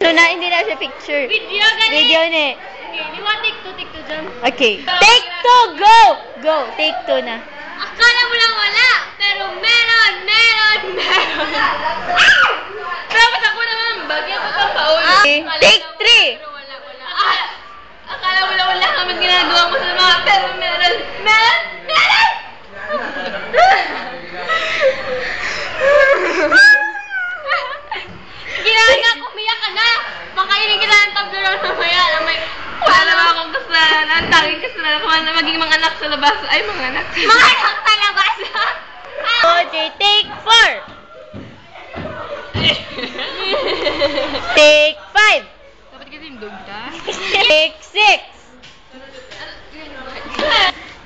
Picture na, hindi na siya picture. Video gani. Video ni. Okay, di mo take two dyan. Okay. Take 2, go! Go, take 2 na. Akala mo lang wala, pero meron. Dapat ako naman, bagay ako pang paul. Okay, take 3. Pero wala. Akala mo lang wala kami ginagawa mo sa mga, pero meron. Ginagawa ko, umiyak ka na. Makainin kita ng tableron mamaya na may... Wala naman akong kasalanan. Ang tanging kasalanan ko na maging mga anak sa labas. Ay, mga anak. Mga anak sa labas! Okay, take 4. Take 5. Dapat kasi yung dog ka. Take 6.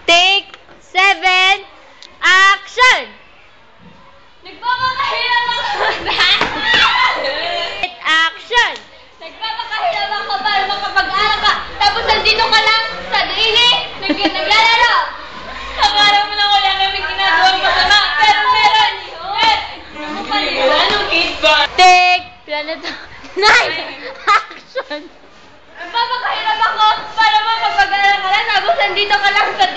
Take 7. Action! Nagpapakahirap ako! Action! Nagpapakahirap ako para makapag-aral ka. Tapos nandito ka lang sa daily, naglalaro. Akala mo lang wala kami ginagawa masama, pero meron. Ano pa rin? Anong kid ba? Take Planet 9. Action! Nagpapakahirap ako para makapag-aral ka lang. Tapos nandito ka lang sa